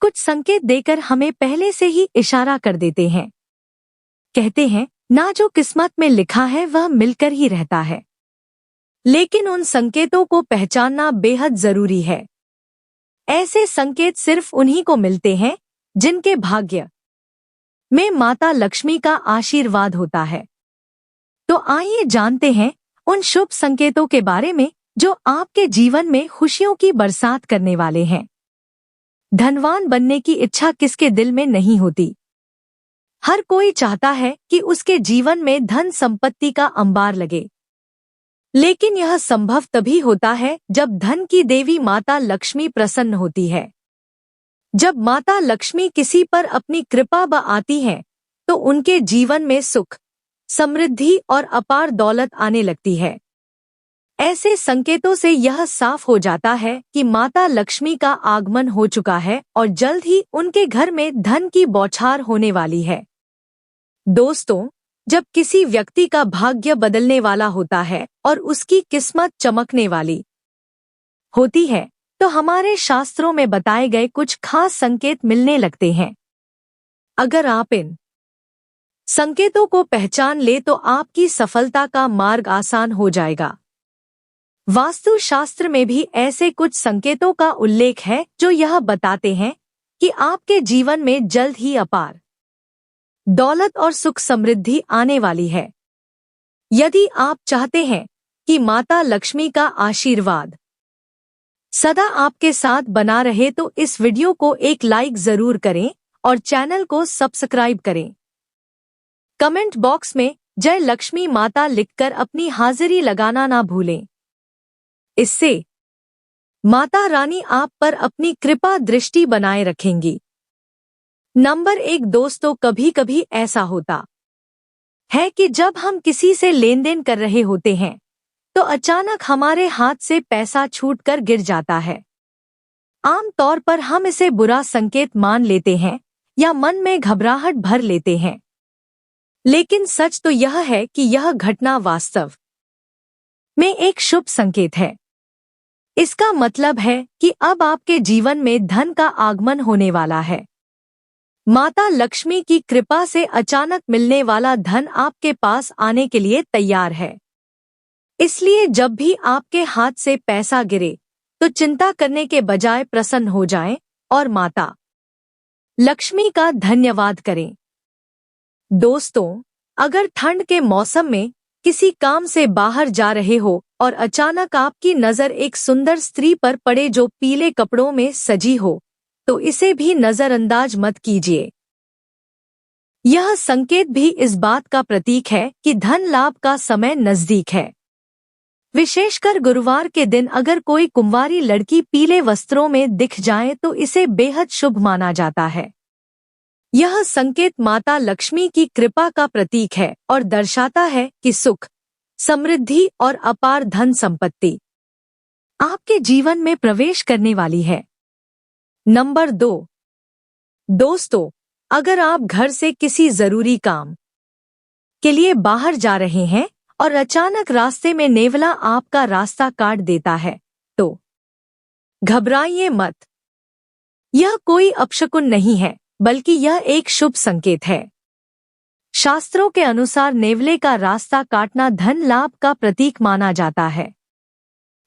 कुछ संकेत देकर हमें पहले से ही इशारा कर देते हैं। कहते हैं ना, जो किस्मत में लिखा है वह मिलकर ही रहता है। लेकिन उन संकेतों को पहचानना बेहद जरूरी है। ऐसे संकेत सिर्फ उन्हीं को मिलते हैं जिनके भाग्य में माता लक्ष्मी का आशीर्वाद होता है। तो आइए जानते हैं उन शुभ संकेतों के बारे में जो आपके जीवन में खुशियों की बरसात करने वाले हैं। धनवान बनने की इच्छा किसके दिल में नहीं होती। हर कोई चाहता है कि उसके जीवन में धन संपत्ति का अंबार लगे, लेकिन यह संभव तभी होता है जब धन की देवी माता लक्ष्मी प्रसन्न होती है। जब माता लक्ष्मी किसी पर अपनी कृपा आती है तो उनके जीवन में सुख, समृद्धि और अपार दौलत आने लगती है। ऐसे संकेतों से यह साफ हो जाता है कि माता लक्ष्मी का आगमन हो चुका है और जल्द ही उनके घर में धन की बौछार होने वाली है। दोस्तों, जब किसी व्यक्ति का भाग्य बदलने वाला होता है और उसकी किस्मत चमकने वाली होती है तो हमारे शास्त्रों में बताए गए कुछ खास संकेत मिलने लगते हैं। अगर आप इन संकेतों को पहचान ले तो आपकी सफलता का मार्ग आसान हो जाएगा। वास्तु शास्त्र में भी ऐसे कुछ संकेतों का उल्लेख है जो यह बताते हैं कि आपके जीवन में जल्द ही अपार दौलत और सुख समृद्धि आने वाली है। यदि आप चाहते हैं कि माता लक्ष्मी का आशीर्वाद सदा आपके साथ बना रहे तो इस वीडियो को एक लाइक जरूर करें और चैनल को सब्सक्राइब करें। कमेंट बॉक्स में जय लक्ष्मी माता लिखकर अपनी हाजिरी लगाना ना भूलें। इससे माता रानी आप पर अपनी कृपा दृष्टि बनाए रखेंगी। नंबर 1 दोस्तों, कभी कभी ऐसा होता है कि जब हम किसी से लेन देन कर रहे होते हैं तो अचानक हमारे हाथ से पैसा छूटकर गिर जाता है। आम तौर पर हम इसे बुरा संकेत मान लेते हैं या मन में घबराहट भर लेते हैं, लेकिन सच तो यह है कि यह घटना वास्तव में एक शुभ संकेत है। इसका मतलब है कि अब आपके जीवन में धन का आगमन होने वाला है। माता लक्ष्मी की कृपा से अचानक मिलने वाला धन आपके पास आने के लिए तैयार है। इसलिए जब भी आपके हाथ से पैसा गिरे तो चिंता करने के बजाय प्रसन्न हो जाएं और माता लक्ष्मी का धन्यवाद करें। दोस्तों, अगर ठंड के मौसम में किसी काम से बाहर जा रहे हो और अचानक आपकी नजर एक सुंदर स्त्री पर पड़े जो पीले कपड़ों में सजी हो तो इसे भी नजरअंदाज मत कीजिए। यह संकेत भी इस बात का प्रतीक है कि धन लाभ का समय नजदीक है। विशेषकर गुरुवार के दिन अगर कोई कुंवारी लड़की पीले वस्त्रों में दिख जाए तो इसे बेहद शुभ माना जाता है। यह संकेत माता लक्ष्मी की कृपा का प्रतीक है और दर्शाता है कि सुख, समृद्धि और अपार धन संपत्ति आपके जीवन में प्रवेश करने वाली है। नंबर 2 दोस्तों, अगर आप घर से किसी जरूरी काम के लिए बाहर जा रहे हैं और अचानक रास्ते में नेवला आपका रास्ता काट देता है तो घबराइए मत। यह कोई अपशकुन नहीं है, बल्कि यह एक शुभ संकेत है। शास्त्रों के अनुसार नेवले का रास्ता काटना धन लाभ का प्रतीक माना जाता है।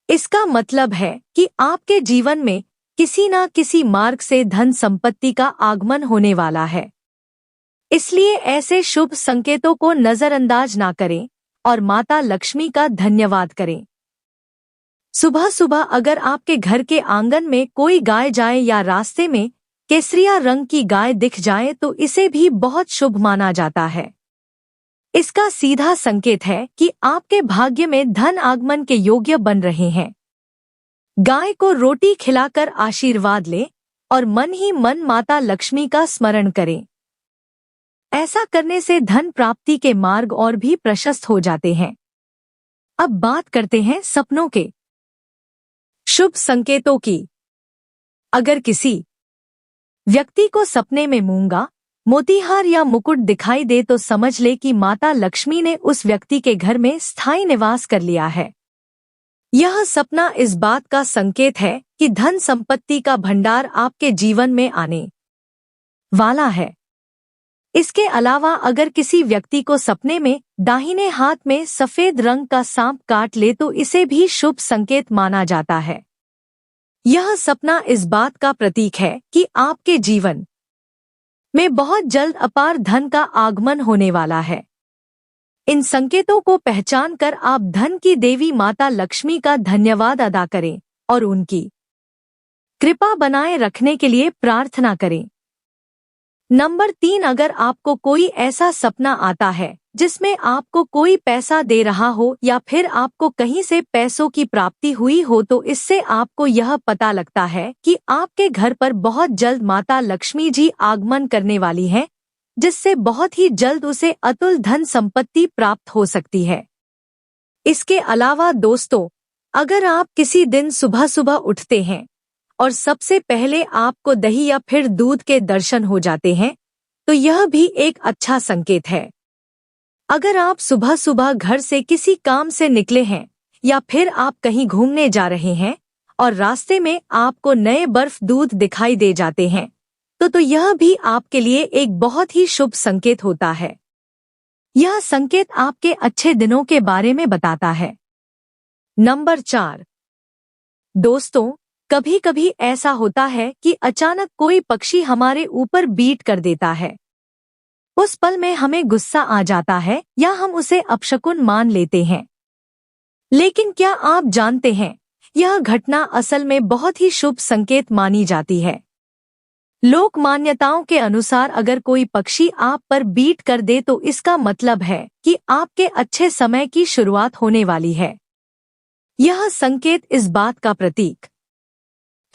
इसका मतलब है कि आपके जीवन में किसी न किसी मार्ग से धन संपत्ति का आगमन होने वाला है। इसलिए ऐसे शुभ संकेतों को नजरअंदाज ना करें और माता लक्ष्मी का धन्यवाद करें। सुबह सुबह अगर आपके घर के आंगन में कोई गाय जाए या रास्ते में केसरिया रंग की गाय दिख जाए तो इसे भी बहुत शुभ माना जाता है। इसका सीधा संकेत है कि आपके भाग्य में धन आगमन के योग्य बन रहे हैं। गाय को रोटी खिलाकर आशीर्वाद लें और मन ही मन माता लक्ष्मी का स्मरण करें। ऐसा करने से धन प्राप्ति के मार्ग और भी प्रशस्त हो जाते हैं। अब बात करते हैं सपनों के शुभ संकेतों की। अगर किसी व्यक्ति को सपने में मूंगा, मोतीहार या मुकुट दिखाई दे तो समझ ले कि माता लक्ष्मी ने उस व्यक्ति के घर में स्थायी निवास कर लिया है। यह सपना इस बात का संकेत है कि धन संपत्ति का भंडार आपके जीवन में आने वाला है। इसके अलावा अगर किसी व्यक्ति को सपने में दाहिने हाथ में सफेद रंग का सांप काट ले तो इसे भी शुभ संकेत माना जाता है। यह सपना इस बात का प्रतीक है कि आपके जीवन में बहुत जल्द अपार धन का आगमन होने वाला है। इन संकेतों को पहचान कर आप धन की देवी माता लक्ष्मी का धन्यवाद अदा करें और उनकी कृपा बनाए रखने के लिए प्रार्थना करें। नंबर 3, अगर आपको कोई ऐसा सपना आता है जिसमें आपको कोई पैसा दे रहा हो या फिर आपको कहीं से पैसों की प्राप्ति हुई हो तो इससे आपको यह पता लगता है कि आपके घर पर बहुत जल्द माता लक्ष्मी जी आगमन करने वाली हैं, जिससे बहुत ही जल्द उसे अतुल धन संपत्ति प्राप्त हो सकती है। इसके अलावा दोस्तों, अगर आप किसी दिन सुबह सुबह उठते हैं और सबसे पहले आपको दही या फिर दूध के दर्शन हो जाते हैं तो यह भी एक अच्छा संकेत है। अगर आप सुबह सुबह घर से किसी काम से निकले हैं या फिर आप कहीं घूमने जा रहे हैं और रास्ते में आपको नए बर्फ दूध दिखाई दे जाते हैं तो यह भी आपके लिए एक बहुत ही शुभ संकेत होता है। यह संकेत आपके अच्छे दिनों के बारे में बताता है। नंबर 4, दोस्तों, कभी कभी ऐसा होता है कि अचानक कोई पक्षी हमारे ऊपर बीट कर देता है। उस पल में हमें गुस्सा आ जाता है या हम उसे अपशकुन मान लेते हैं। लेकिन क्या आप जानते हैं, यह घटना असल में बहुत ही शुभ संकेत मानी जाती है। लोक मान्यताओं के अनुसार अगर कोई पक्षी आप पर बीट कर दे तो इसका मतलब है कि आपके अच्छे समय की शुरुआत होने वाली है। यह संकेत इस बात का प्रतीक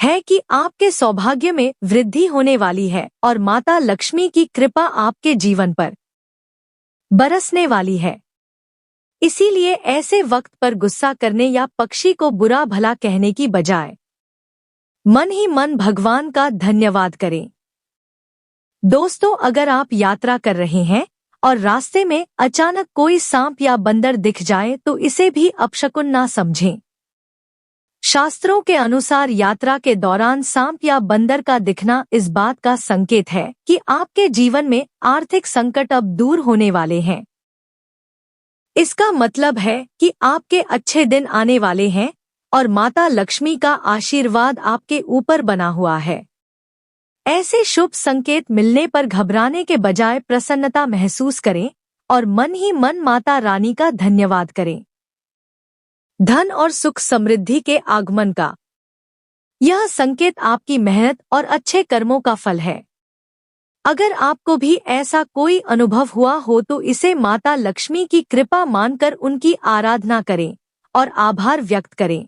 है कि आपके सौभाग्य में वृद्धि होने वाली है और माता लक्ष्मी की कृपा आपके जीवन पर बरसने वाली है। इसीलिए ऐसे वक्त पर गुस्सा करने या पक्षी को बुरा भला कहने की बजाय मन ही मन भगवान का धन्यवाद करें। दोस्तों, अगर आप यात्रा कर रहे हैं और रास्ते में अचानक कोई सांप या बंदर दिख जाए तो इसे भी अपशकुन ना समझें। शास्त्रों के अनुसार यात्रा के दौरान सांप या बंदर का दिखना इस बात का संकेत है कि आपके जीवन में आर्थिक संकट अब दूर होने वाले हैं। इसका मतलब है कि आपके अच्छे दिन आने वाले हैं और माता लक्ष्मी का आशीर्वाद आपके ऊपर बना हुआ है। ऐसे शुभ संकेत मिलने पर घबराने के बजाय प्रसन्नता महसूस करें और मन ही मन माता रानी का धन्यवाद करें। धन और सुख समृद्धि के आगमन का यह संकेत आपकी मेहनत और अच्छे कर्मों का फल है। अगर आपको भी ऐसा कोई अनुभव हुआ हो तो इसे माता लक्ष्मी की कृपा मानकर उनकी आराधना करें और आभार व्यक्त करें।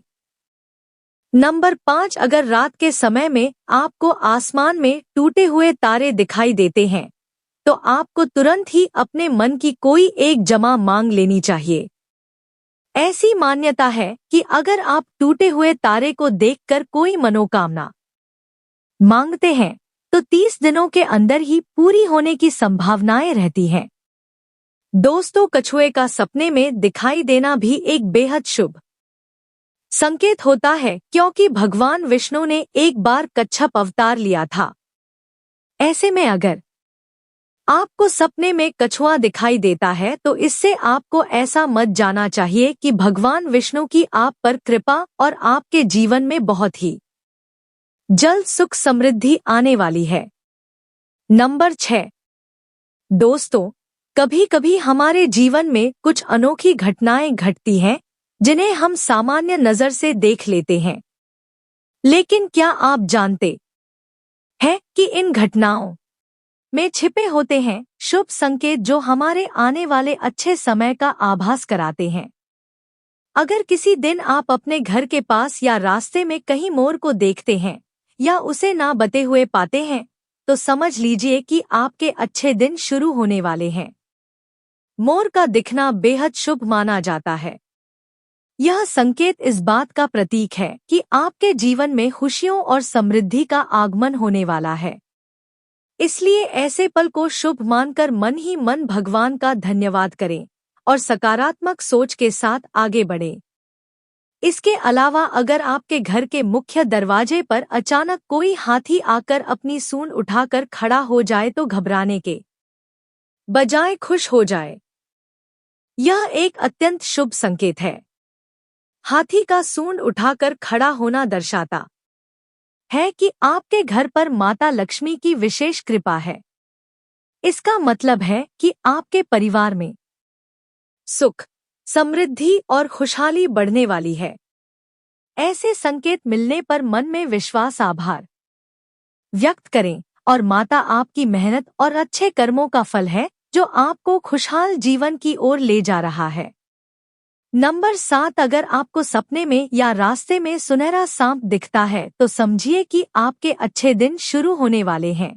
नंबर 5, अगर रात के समय में आपको आसमान में टूटे हुए तारे दिखाई देते हैं तो आपको तुरंत ही अपने मन की कोई एक जमा मांग लेनी चाहिए। ऐसी मान्यता है कि अगर आप टूटे हुए तारे को देखकर कोई मनोकामना मांगते हैं तो 30 दिनों के अंदर ही पूरी होने की संभावनाएं रहती हैं। दोस्तों, कछुए का सपने में दिखाई देना भी एक बेहद शुभ संकेत होता है क्योंकि भगवान विष्णु ने एक बार कच्छप अवतार लिया था। ऐसे में अगर आपको सपने में कछुआ दिखाई देता है तो इससे आपको ऐसा मत जाना चाहिए कि भगवान विष्णु की आप पर कृपा और आपके जीवन में बहुत ही जल्द सुख समृद्धि आने वाली है। नंबर 6, दोस्तों, कभी कभी हमारे जीवन में कुछ अनोखी घटनाएं घटती हैं जिन्हें हम सामान्य नजर से देख लेते हैं। लेकिन क्या आप जानते हैं कि इन घटनाओं में छिपे होते हैं शुभ संकेत जो हमारे आने वाले अच्छे समय का आभास कराते हैं। अगर किसी दिन आप अपने घर के पास या रास्ते में कहीं मोर को देखते हैं या उसे ना बते हुए पाते हैं तो समझ लीजिए कि आपके अच्छे दिन शुरू होने वाले हैं। मोर का दिखना बेहद शुभ माना जाता है। यह संकेत इस बात का प्रतीक है कि आपके जीवन में खुशियों और समृद्धि का आगमन होने वाला है। इसलिए ऐसे पल को शुभ मानकर मन ही मन भगवान का धन्यवाद करें और सकारात्मक सोच के साथ आगे बढ़ें। इसके अलावा अगर आपके घर के मुख्य दरवाजे पर अचानक कोई हाथी आकर अपनी सूंड उठाकर खड़ा हो जाए तो घबराने के बजाय खुश हो जाए। यह एक अत्यंत शुभ संकेत है। हाथी का सूंड उठाकर खड़ा होना दर्शाता है कि आपके घर पर माता लक्ष्मी की विशेष कृपा है। इसका मतलब है कि आपके परिवार में सुख, समृद्धि और खुशहाली बढ़ने वाली है। ऐसे संकेत मिलने पर मन में विश्वास, आभार व्यक्त करें और माता आपकी मेहनत और अच्छे कर्मों का फल है जो आपको खुशहाल जीवन की ओर ले जा रहा है। नंबर 7, अगर आपको सपने में या रास्ते में सुनहरा सांप दिखता है तो समझिए कि आपके अच्छे दिन शुरू होने वाले हैं।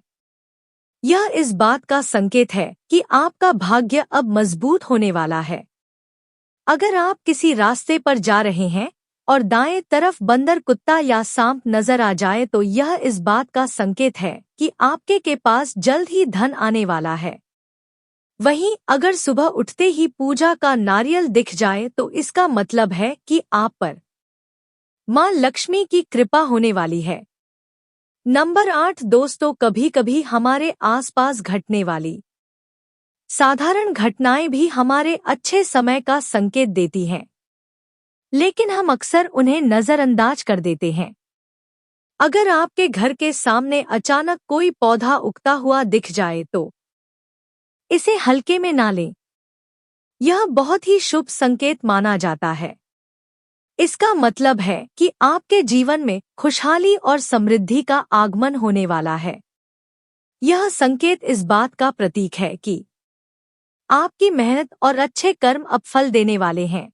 यह इस बात का संकेत है कि आपका भाग्य अब मजबूत होने वाला है। अगर आप किसी रास्ते पर जा रहे हैं और दाएं तरफ बंदर, कुत्ता या सांप नजर आ जाए तो यह इस बात का संकेत है कि आपके के पास जल्द ही धन आने वाला है। वहीं अगर सुबह उठते ही पूजा का नारियल दिख जाए तो इसका मतलब है कि आप पर मां लक्ष्मी की कृपा होने वाली है। नंबर 8 दोस्तों, कभी कभी हमारे आसपास घटने वाली साधारण घटनाएं भी हमारे अच्छे समय का संकेत देती हैं, लेकिन हम अक्सर उन्हें नजरअंदाज कर देते हैं। अगर आपके घर के सामने अचानक कोई पौधा उगता हुआ दिख जाए तो इसे हल्के में ना लें। यह बहुत ही शुभ संकेत माना जाता है। इसका मतलब है कि आपके जीवन में खुशहाली और समृद्धि का आगमन होने वाला है। यह संकेत इस बात का प्रतीक है कि आपकी मेहनत और अच्छे कर्म अब फल देने वाले हैं।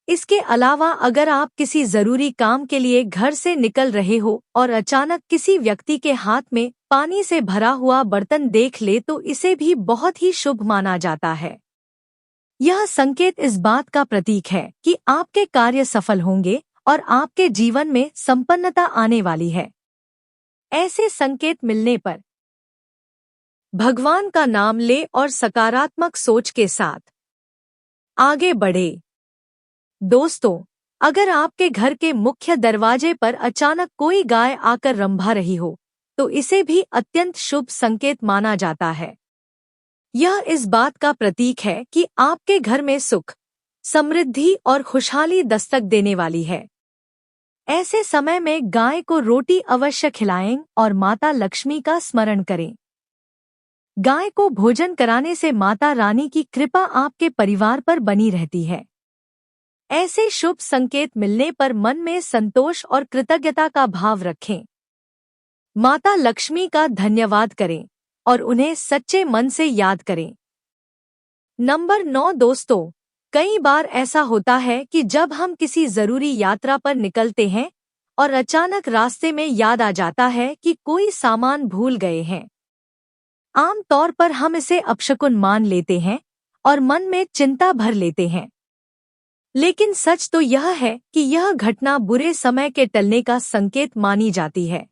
इसके अलावा अगर आप किसी जरूरी काम के लिए घर से निकल रहे हो और अचानक किसी व्यक्ति के हाथ में पानी से भरा हुआ बर्तन देख ले तो इसे भी बहुत ही शुभ माना जाता है। यह संकेत इस बात का प्रतीक है कि आपके कार्य सफल होंगे और आपके जीवन में संपन्नता आने वाली है। ऐसे संकेत मिलने पर भगवान का नाम ले और सकारात्मक सोच के साथ आगे बढ़े। दोस्तों, अगर आपके घर के मुख्य दरवाजे पर अचानक कोई गाय आकर रंभा रही हो तो इसे भी अत्यंत शुभ संकेत माना जाता है। यह इस बात का प्रतीक है कि आपके घर में सुख, समृद्धि और खुशहाली दस्तक देने वाली है। ऐसे समय में गाय को रोटी अवश्य खिलाएं और माता लक्ष्मी का स्मरण करें। गाय को भोजन कराने से माता रानी की कृपा आपके परिवार पर बनी रहती है। ऐसे शुभ संकेत मिलने पर मन में संतोष और कृतज्ञता का भाव रखें। माता लक्ष्मी का धन्यवाद करें और उन्हें सच्चे मन से याद करें। नंबर 9 दोस्तों, कई बार ऐसा होता है कि जब हम किसी जरूरी यात्रा पर निकलते हैं और अचानक रास्ते में याद आ जाता है कि कोई सामान भूल गए हैं। आम तौर पर हम इसे अपशकुन मान लेते हैं और मन में चिंता भर लेते हैं, लेकिन सच तो यह है कि यह घटना बुरे समय के टलने का संकेत मानी जाती है।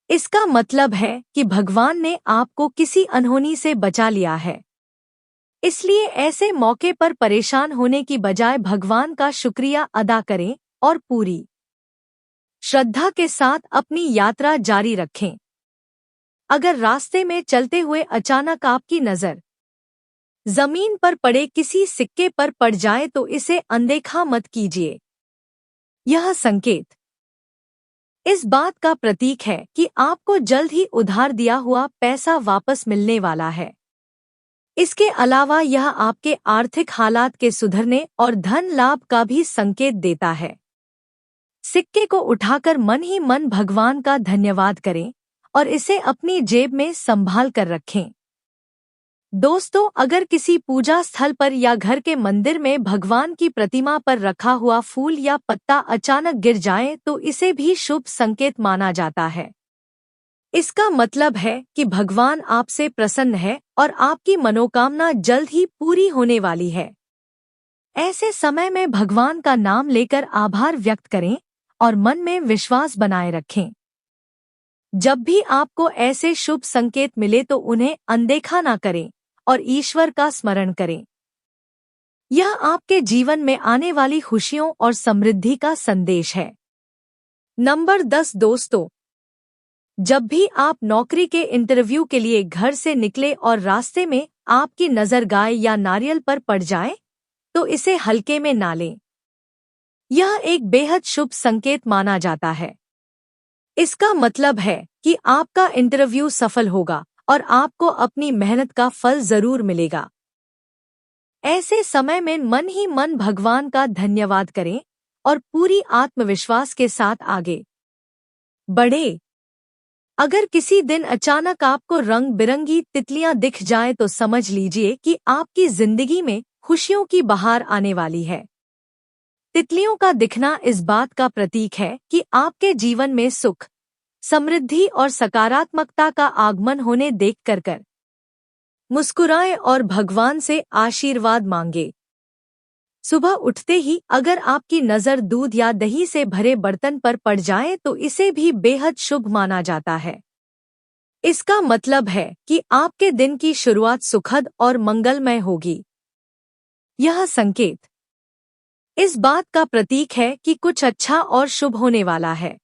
इसका मतलब है कि भगवान ने आपको किसी अनहोनी से बचा लिया है। इसलिए ऐसे मौके पर परेशान होने की बजाय भगवान का शुक्रिया अदा करें और पूरी श्रद्धा के साथ अपनी यात्रा जारी रखें। अगर रास्ते में चलते हुए अचानक आपकी नजर जमीन पर पड़े किसी सिक्के पर पड़ जाए तो इसे अनदेखा मत कीजिए। यह संकेत इस बात का प्रतीक है कि आपको जल्द ही उधार दिया हुआ पैसा वापस मिलने वाला है। इसके अलावा यह आपके आर्थिक हालात के सुधरने और धन लाभ का भी संकेत देता है। सिक्के को उठाकर मन ही मन भगवान का धन्यवाद करें और इसे अपनी जेब में संभाल कर रखें। दोस्तों, अगर किसी पूजा स्थल पर या घर के मंदिर में भगवान की प्रतिमा पर रखा हुआ फूल या पत्ता अचानक गिर जाए तो इसे भी शुभ संकेत माना जाता है। इसका मतलब है कि भगवान आपसे प्रसन्न है और आपकी मनोकामना जल्द ही पूरी होने वाली है। ऐसे समय में भगवान का नाम लेकर आभार व्यक्त करें और मन में विश्वास बनाए रखें। जब भी आपको ऐसे शुभ संकेत मिले तो उन्हें अनदेखा ना करें और ईश्वर का स्मरण करें। यह आपके जीवन में आने वाली खुशियों और समृद्धि का संदेश है। नंबर 10 दोस्तों, जब भी आप नौकरी के इंटरव्यू के लिए घर से निकले और रास्ते में आपकी नजर गाय या नारियल पर पड़ जाए, तो इसे हल्के में ना लें। यह एक बेहद शुभ संकेत माना जाता है। इसका मतलब है कि आपका इंटरव्यू सफल होगा और आपको अपनी मेहनत का फल जरूर मिलेगा। ऐसे समय में मन ही मन भगवान का धन्यवाद करें और पूरी आत्मविश्वास के साथ आगे बढ़े। अगर किसी दिन अचानक आपको रंग बिरंगी तितलियां दिख जाए तो समझ लीजिए कि आपकी जिंदगी में खुशियों की बहार आने वाली है। तितलियों का दिखना इस बात का प्रतीक है कि आपके जीवन में सुख, समृद्धि और सकारात्मकता का आगमन होने देख कर मुस्कुराएं और भगवान से आशीर्वाद मांगे। सुबह उठते ही अगर आपकी नज़र दूध या दही से भरे बर्तन पर पड़ जाए तो इसे भी बेहद शुभ माना जाता है। इसका मतलब है कि आपके दिन की शुरुआत सुखद और मंगलमय होगी। यह संकेत इस बात का प्रतीक है कि कुछ अच्छा और शुभ होने वाला है।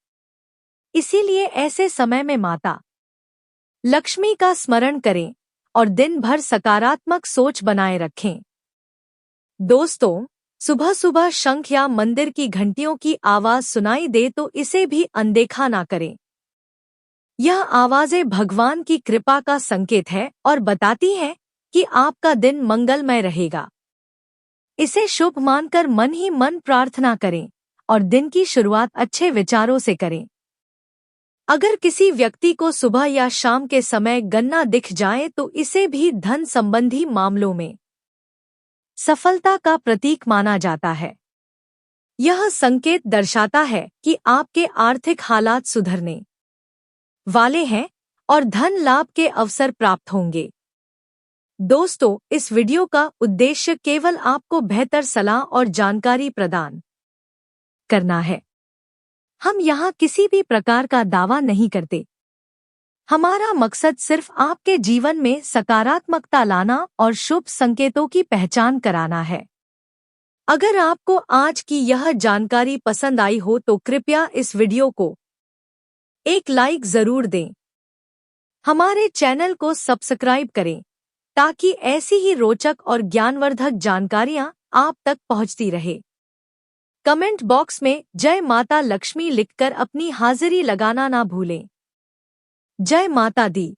इसीलिए ऐसे समय में माता लक्ष्मी का स्मरण करें और दिन भर सकारात्मक सोच बनाए रखें। दोस्तों, सुबह सुबह शंख या मंदिर की घंटियों की आवाज सुनाई दे तो इसे भी अनदेखा ना करें। यह आवाजें भगवान की कृपा का संकेत है और बताती हैं कि आपका दिन मंगलमय रहेगा। इसे शुभ मानकर मन ही मन प्रार्थना करें और दिन की शुरुआत अच्छे विचारों से करें। अगर किसी व्यक्ति को सुबह या शाम के समय गन्ना दिख जाए तो इसे भी धन संबंधी मामलों में सफलता का प्रतीक माना जाता है। यह संकेत दर्शाता है कि आपके आर्थिक हालात सुधरने वाले हैं और धन लाभ के अवसर प्राप्त होंगे। दोस्तों, इस वीडियो का उद्देश्य केवल आपको बेहतर सलाह और जानकारी प्रदान करना है। हम यहाँ किसी भी प्रकार का दावा नहीं करते। हमारा मकसद सिर्फ आपके जीवन में सकारात्मकता लाना और शुभ संकेतों की पहचान कराना है। अगर आपको आज की यह जानकारी पसंद आई हो तो कृपया इस वीडियो को एक लाइक जरूर दें। हमारे चैनल को सब्सक्राइब करें ताकि ऐसी ही रोचक और ज्ञानवर्धक जानकारियां आप तक पहुंचती रहे। कमेंट बॉक्स में जय माता लक्ष्मी लिखकर अपनी हाजिरी लगाना ना भूलें। जय माता दी।